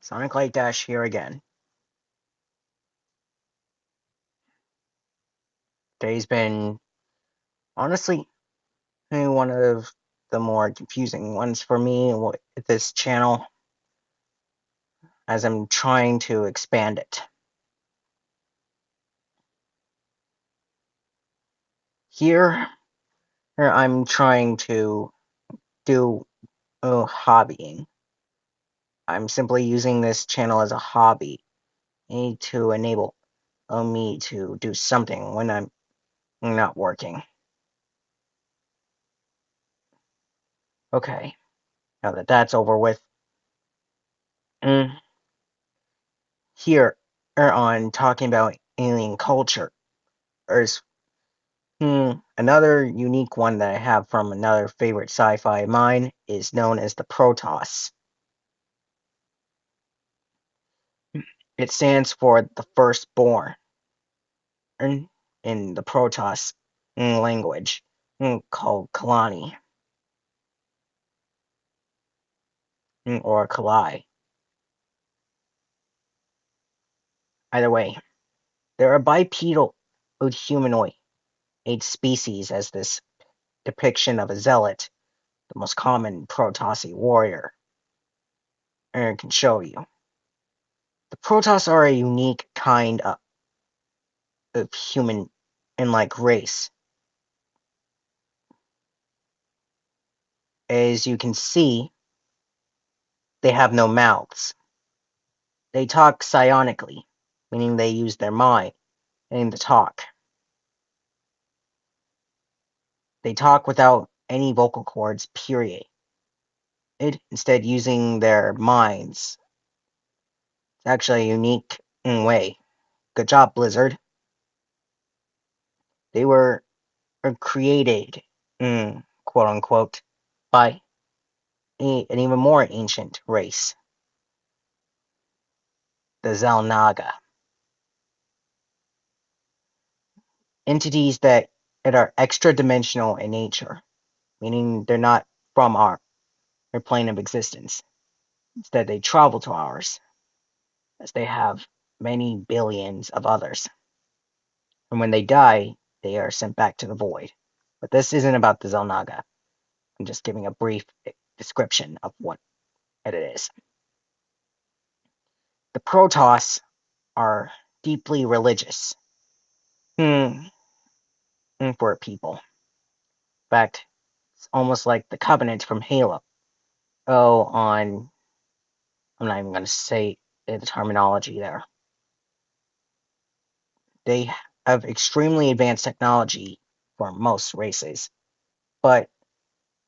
Sonic Light Dash here again. Today's been, honestly, one of the more confusing ones for me with this channel as I'm trying to expand it. Here, I'm trying to do hobbying. I'm simply using this channel as a hobby to enable me to do something when I'm not working. Okay, now that that's over with, mm, here on talking about alien culture, there's another unique one that I have from another favorite sci-fi of mine is known as the Protoss. It stands for the firstborn in the Protoss language called Kalani or Kalai. Either way, they're a bipedal humanoid species as this depiction of a zealot, the most common Protossi warrior, can show you. The Protoss are a unique kind of human and like race. As you can see, they have no mouths. They talk psionically, meaning they use their mind in the talk. They talk without any vocal cords, period. Instead using their minds. It's actually a unique way. Good job, Blizzard. They were created, quote unquote, by an even more ancient race, the Zelnaga. Entities that are extra-dimensional in nature, meaning they're not from our plane of existence. Instead, they travel to ours, as they have many billions of others. And when they die, they are sent back to the void. But this isn't about the Zelnaga. I'm just giving a brief description of what it is. The Protoss are deeply religious for people. In fact, it's almost like the Covenant from Halo. I'm not even going to say the terminology there. They have extremely advanced technology for most races, but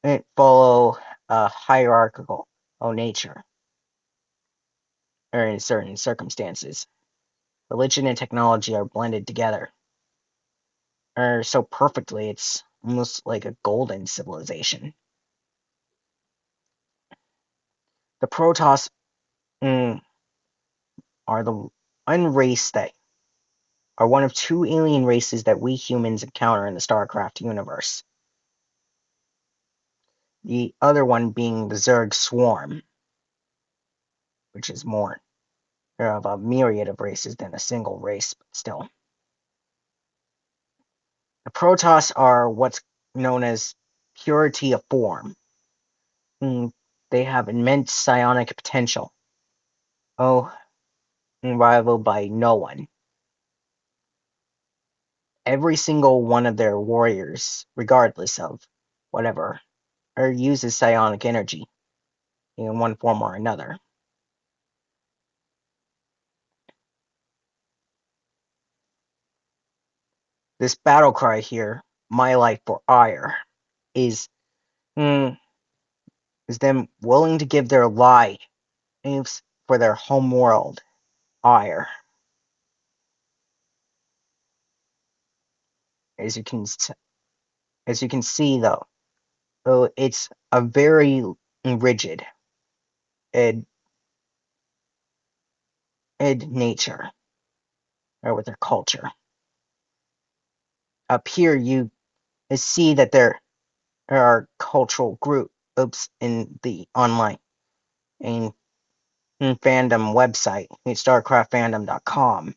it follow a hierarchical nature, or in certain circumstances. Religion and technology are blended together, or so perfectly it's almost like a golden civilization. The Protoss are the one race that are one of two alien races that we humans encounter in the StarCraft universe. The other one being the Zerg Swarm, which is more of a myriad of races than a single race, but still. The Protoss are what's known as purity of form. They have immense psionic potential. Rivaled by no one. Every single one of their warriors, regardless of whatever, uses psionic energy in one form or another. This battle cry here, "My life for ire," is them willing to give their lives for their home world, ire. As you can see, though, it's a very rigid ed nature, or with their culture. Up here, you see that there are cultural groups in the online and fandom website, StarCraftFandom.com,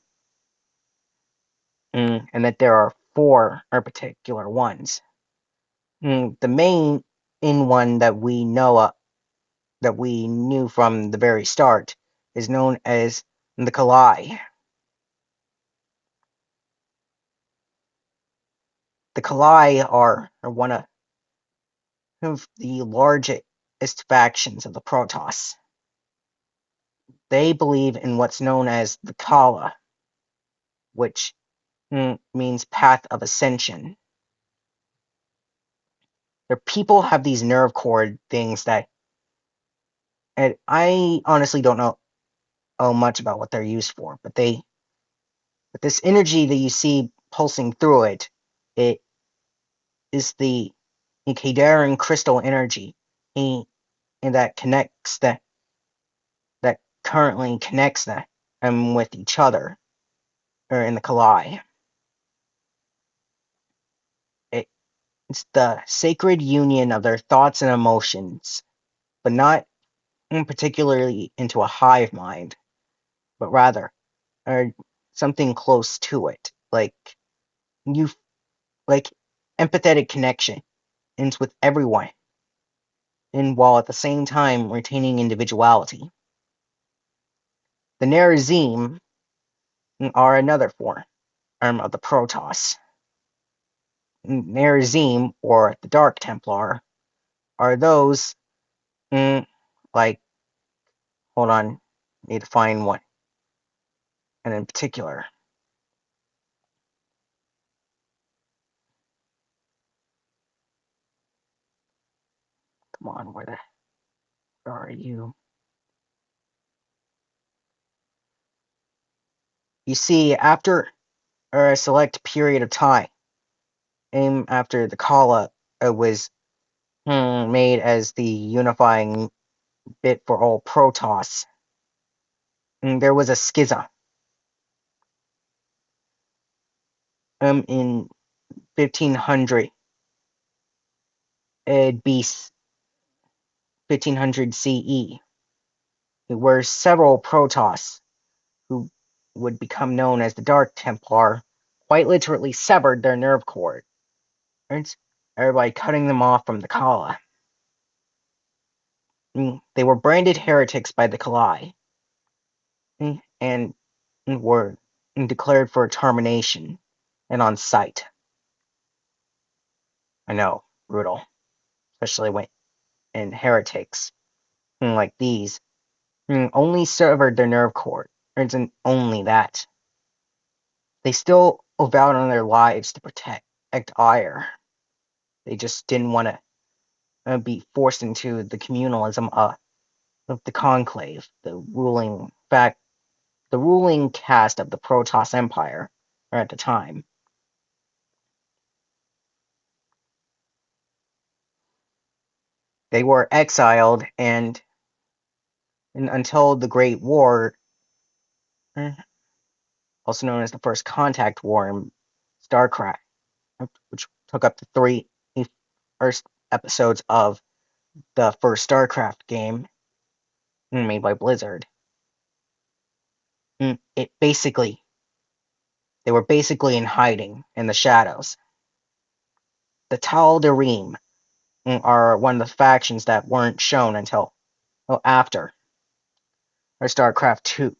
and that there are four particular ones. The main one that we know that we knew from the very start is known as the Kalai. The Kalai are one of the largest factions of the Protoss. They believe in what's known as the Kala, which means path of ascension. Their people have these nerve cord things that, and I honestly don't know much about what they're used for, but this energy that you see pulsing through it, it is the Kadaran crystal energy, and that connects that currently connects them with each other, or in the Kalai. It's the sacred union of their thoughts and emotions, but not particularly into a hive mind, but rather or something close to it, you like empathetic connection with everyone, and while at the same time retaining individuality. The Nerazim are another form of the Protoss. Nerazim, or the Dark Templar, are those like, hold on, need to find one, and in particular, come on, where are you? You see, after a select period of time, after the Kala was made as the unifying bit for all Protoss, there was a schism. In 1500, it'd be 1500 CE, where several Protoss, who would become known as the Dark Templar, quite literally severed their nerve cord, by cutting them off from the Kala. They were branded heretics by the Kalai, and were declared for termination and on sight. I know, brutal, especially when heretics like these only severed their nerve cord. It isn't only that. They still vowed on their lives to protect Ire. They just didn't want to be forced into the communalism of the Conclave, the ruling caste of the Protoss Empire at the time. They were exiled, and until the Great War, also known as the First Contact War in StarCraft, which took up the three first episodes of the first StarCraft game made by Blizzard. They were basically in hiding in the shadows. The Tal'Darim are one of the factions that weren't shown until after StarCraft 2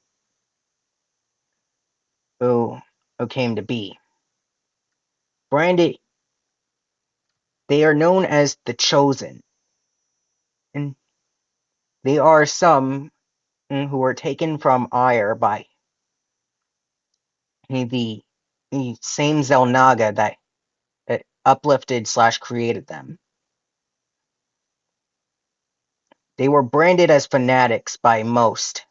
who came to be. Branded, they are known as the Chosen, and they are some who were taken from Ire by the same Xel'Naga that uplifted / created them. They were branded as fanatics by most.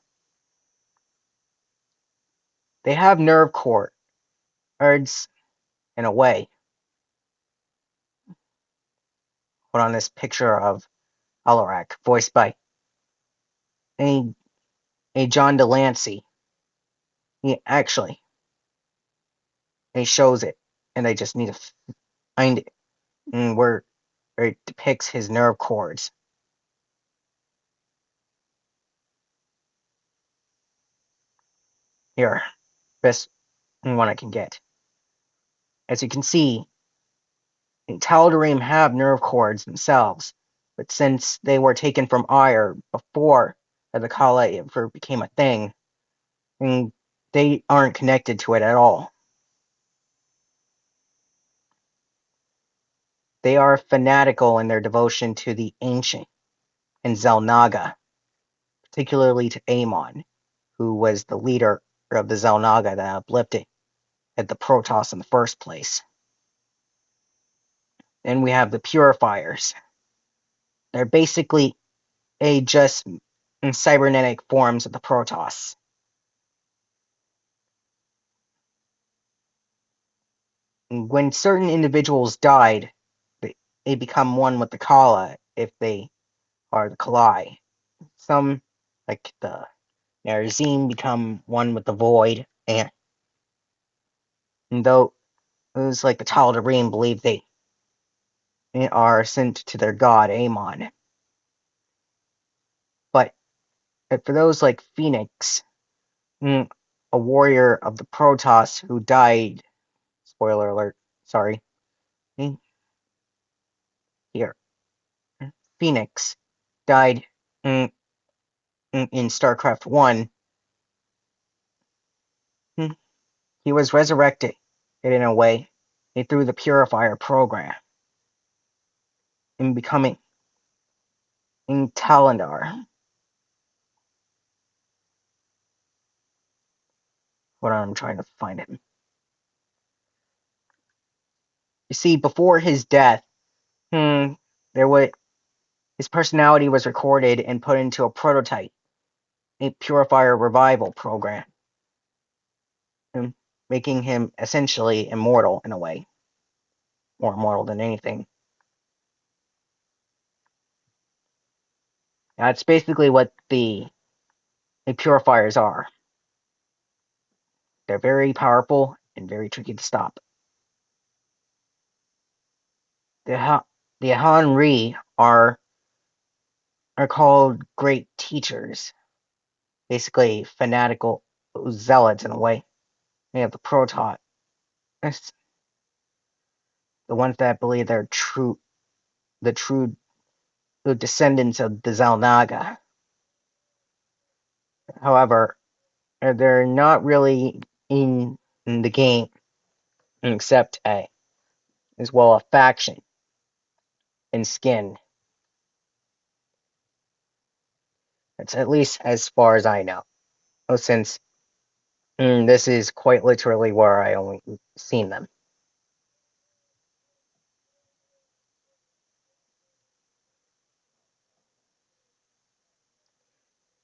They have nerve cords in a way. Put on this picture of Alarak, voiced by a John Delancey. He shows it, and I just need to find it where it depicts his nerve cords. Here, best one I can get. As you can see, Tal'Darim have nerve cords themselves, but since they were taken from Ire before the Khala ever became a thing, they aren't connected to it at all. They are fanatical in their devotion to the Ancient and Xel'Naga, particularly to Amon, who was the leader of the Xel'Naga that uplifted at the Protoss in the first place. Then we have the Purifiers. They're basically just cybernetic forms of the Protoss. When certain individuals died, they become one with the Khala if they are the Kalai. Some, like the Nerazim, become one with the Void, and though those like the Tal'Darim believe they are sent to their god Amon. But for those like Phoenix, a warrior of the Protoss who died, spoiler alert, sorry, here, Phoenix died in StarCraft 1. He was resurrected in a way through the Purifier program in becoming in Talendar. Hold on, I'm trying to find him. You see, before his death, there was his personality was recorded and put into a prototype, a Purifier revival program, making him essentially immortal in a way, more immortal than anything. That's basically what the Purifiers are. They're very powerful and very tricky to stop. The Hanri are called great teachers, basically fanatical zealots in a way. They have the Protoss, the ones that believe they're the true descendants of the Xel'Naga. However, they're not really in the game, except as well a faction in skin. That's at least as far as I know. Since this is quite literally where I only seen them.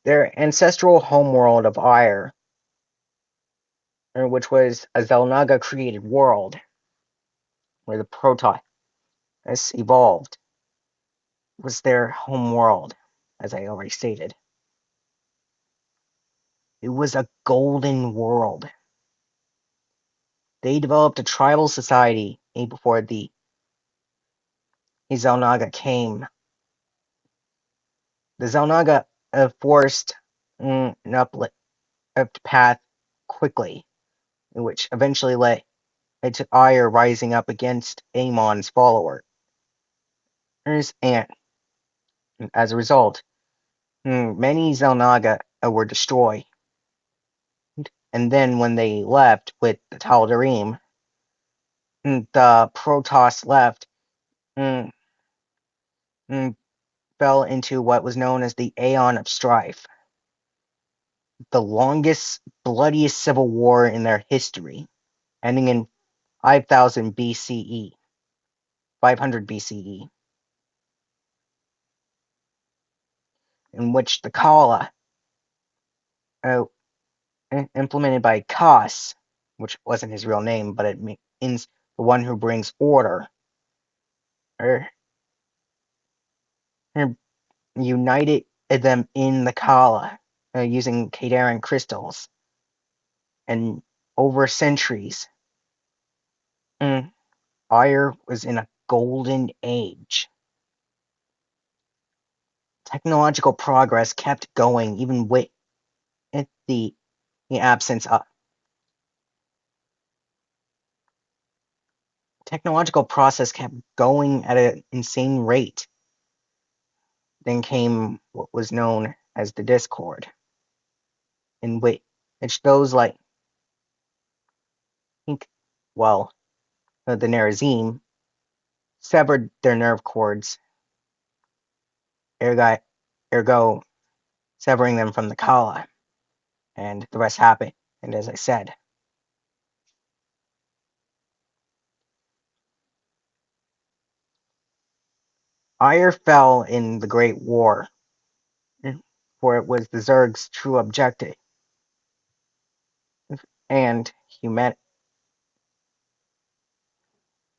Their ancestral homeworld of Ire, which was a Xel'Naga created world where the Protoss evolved, was their home world, as I already stated. It was a golden world. They developed a tribal society before the Xel'Naga came. The Xel'Naga forced an uplift path quickly, which eventually led to Ire rising up against Amon's followers, and as a result, many Xel'Naga were destroyed. And then when they left with the Tal'Darim, the Protoss left, mm, mm, fell into what was known as the Aeon of Strife, the longest, bloodiest civil war in their history, ending in 5000 BCE, 500 BCE, in which the Khala, uh, implemented by Kas, which wasn't his real name, but it means the one who brings order, er, united them in the Khala using Kadaran crystals. And over centuries, Ire was in a golden age. Technological progress kept going even with the the absence of technological process kept going at an insane rate. Then came what was known as the Discord, in which those like think, well, the Nerazim severed their nerve cords, ergo, ergo severing them from the Kala, and the rest happened. And as I said, Ire fell in the Great War, for it was the Zerg's true objective, and humanity,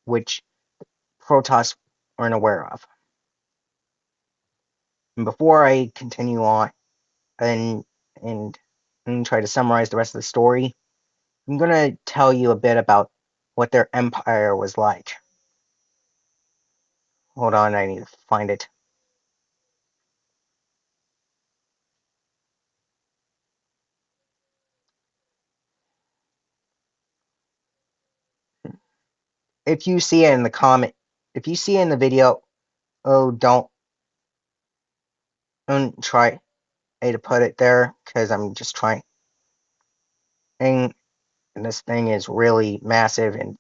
which Protoss weren't aware of. And before I continue on and and, and try to summarize the rest of the story, I'm gonna tell you a bit about what their empire was like. Hold on, I need to find it. If you see it in the comment, if you see it in the video, oh, don't try to put it there because I'm just trying. And this thing is really massive and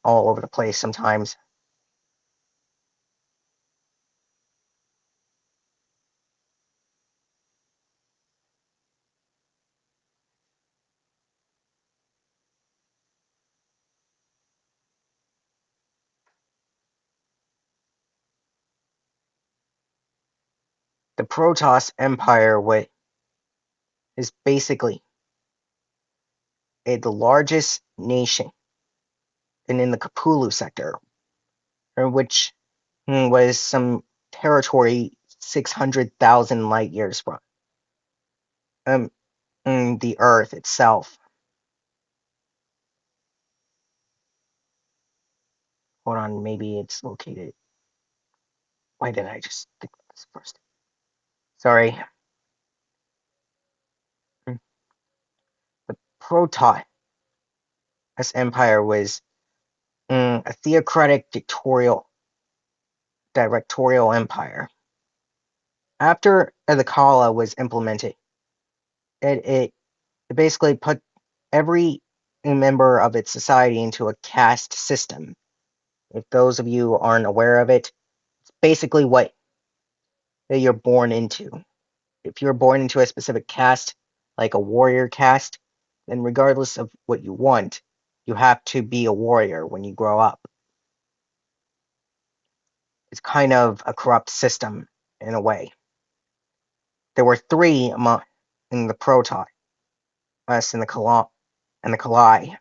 all over the place sometimes. The Protoss Empire is basically the largest nation in the Kapulu sector, which was some territory 600,000 light years from um, the Earth itself. Hold on, maybe it's located. Why didn't I just think of this first? Sorry. Mm, The Protoss Empire was a theocratic directorial empire. After the Kala was implemented, it basically put every member of its society into a caste system. If those of you aren't aware of it, it's basically what you're born into. If you're born into a specific caste, like a warrior caste, then regardless of what you want, you have to be a warrior when you grow up. It's kind of a corrupt system in a way. There were three among in the Protoss, us and the Kalai,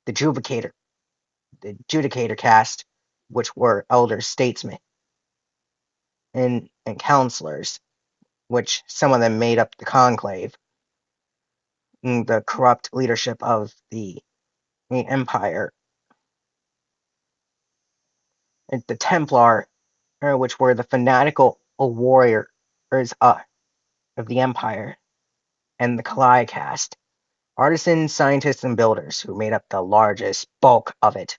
the Judicator caste, which were elder statesmen, and counselors, which some of them made up the conclave, and the corrupt leadership of the empire, and the Templar, which were the fanatical warriors of the empire, and the Kalai caste, artisans, scientists, and builders, who made up the largest bulk of it.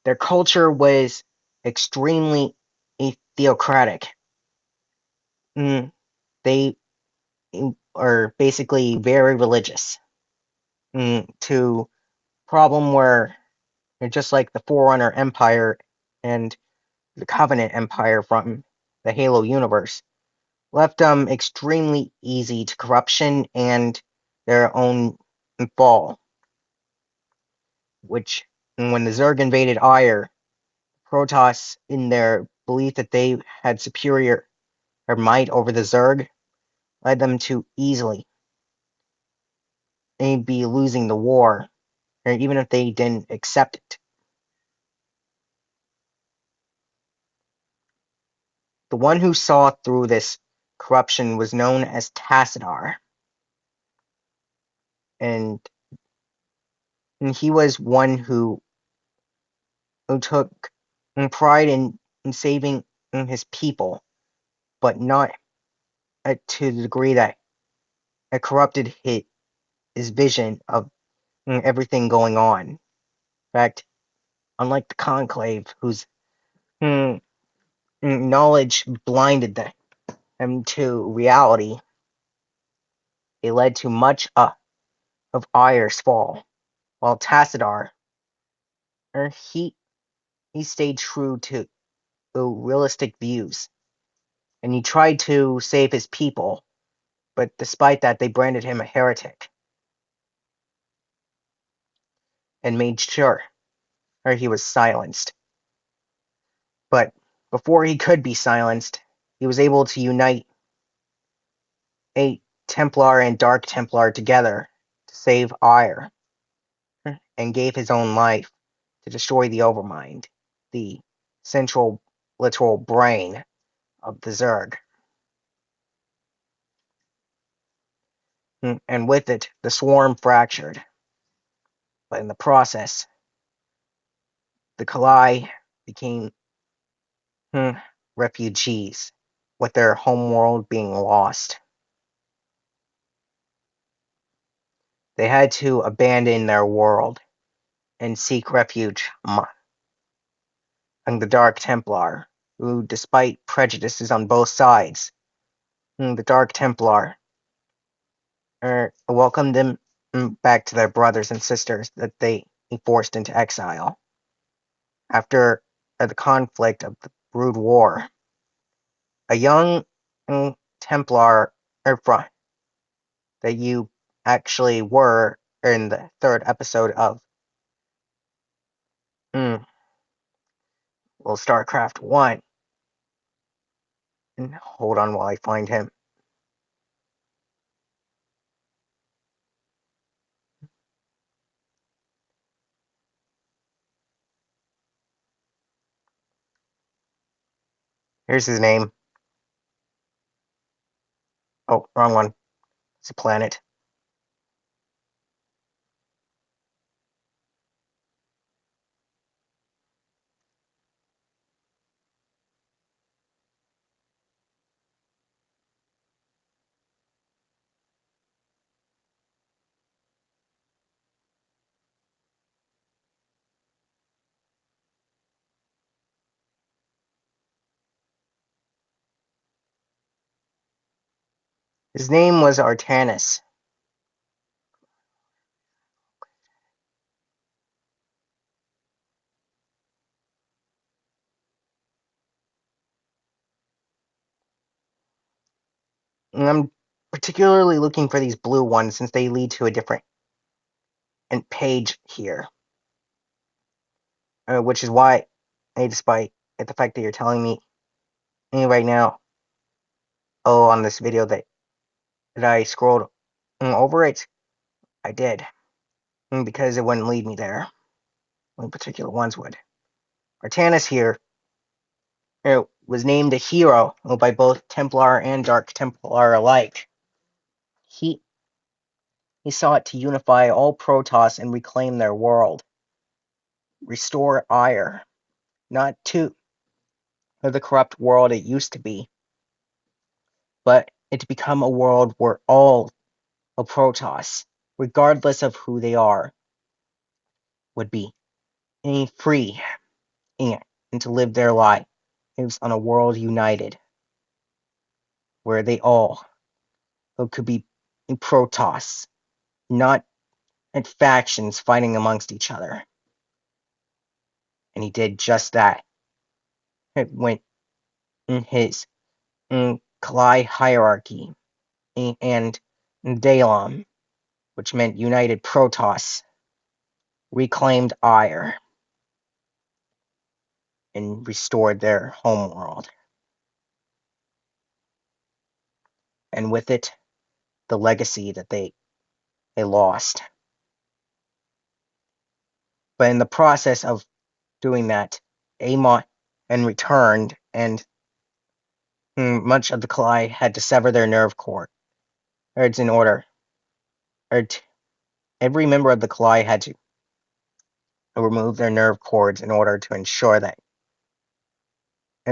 Their culture was extremely theocratic. They are basically very religious. To problem where just like the Forerunner Empire and the Covenant Empire from the Halo universe, left them extremely easy to corruption and their own fall. Which, when the Zerg invaded Ire, Protoss, in their belief that they had superior or might over the Zerg, led them to easily be losing the war, or even if they didn't accept it. The one who saw through this corruption was known as Tassadar, and, he was one who took pride in saving his people, but not to the degree that it corrupted his vision of everything going on. In fact, unlike the Conclave, whose mm, knowledge blinded them to reality, it led to much of Ayer's fall. While Tassadar, he stayed true to realistic views, and he tried to save his people, but despite that, they branded him a heretic and made sure he was silenced. But before he could be silenced, he was able to unite a Templar and Dark Templar together to save Ayer, and gave his own life to destroy the Overmind, the central literal brain of the Zerg. And with it, the swarm fractured. But in the process, the Kalai became refugees, with their homeworld being lost. They had to abandon their world and seek refuge among the Dark Templar, who, despite prejudices on both sides, the Dark Templar welcomed them back to their brothers and sisters that they forced into exile. After the conflict of the Brood War, a young Templar that you actually were in the third episode of StarCraft 1. Hold on while I find him. Here's his name. Oh, wrong one. It's a planet. His name was Artanis. And I'm particularly looking for these blue ones since they lead to a different page here. Which is why, despite the fact that you're telling me right now, on this video that I scrolled over it, I did. Because it wouldn't lead me there. Only particular ones would. Artanis here was named a hero by both Templar and Dark Templar alike. He sought to unify all Protoss and reclaim their world. Restore Ire, not to the corrupt world it used to be, but it to become a world where all of Protoss, regardless of who they are, would be free and to live their lives on a world united, where they all could be Protoss, not factions fighting amongst each other. And he did just that. It went in his Kalai hierarchy and Dalam, which meant United Protoss, reclaimed Ire and restored their homeworld. And with it, the legacy that they lost. But in the process of doing that, Amon and returned, and much of the Kalai had to sever their nerve cord. It's in order. Every member of the Kalai had to remove their nerve cords in order to ensure that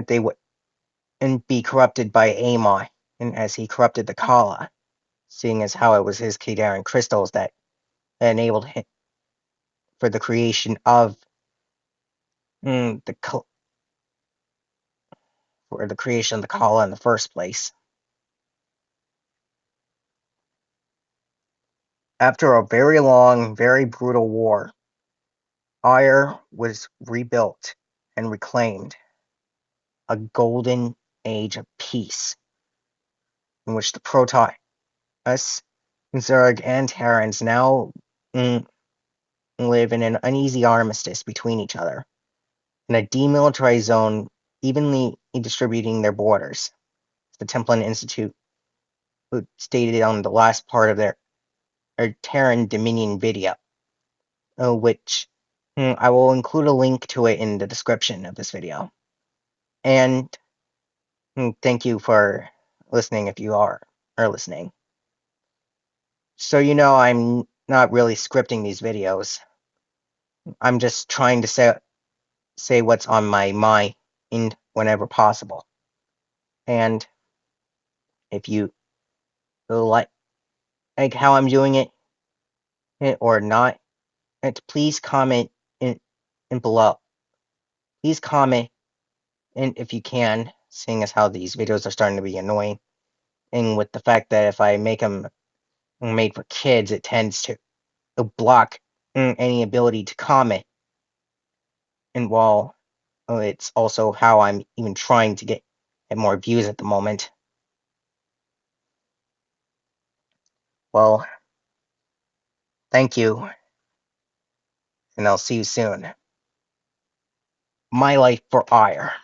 they would be corrupted by Amon and as he corrupted the Kala, seeing as how it was his Kadaran crystals that enabled him for the creation of mm, the for the creation of the Kala in the first place. After a very long, very brutal war, Ire was rebuilt and reclaimed, a golden age of peace, in which the Protoss, Zerg, and Terrans now mm, live in an uneasy armistice between each other, in a demilitarized zone, evenly distributing their borders. The Templin Institute stated on the last part of their Terran Dominion video, which I will include a link to it in the description of this video. And thank you for listening if you are listening. So I'm not really scripting these videos. I'm just trying to say what's on my mind whenever possible. And if you like how I'm doing it or not, please comment in below. Please comment and if you can, seeing as how these videos are starting to be annoying, and with the fact that if I make them made for kids, it tends to block any ability to comment. And while it's also how I'm even trying to get more views at the moment. Well, thank you, and I'll see you soon. My life for Ire.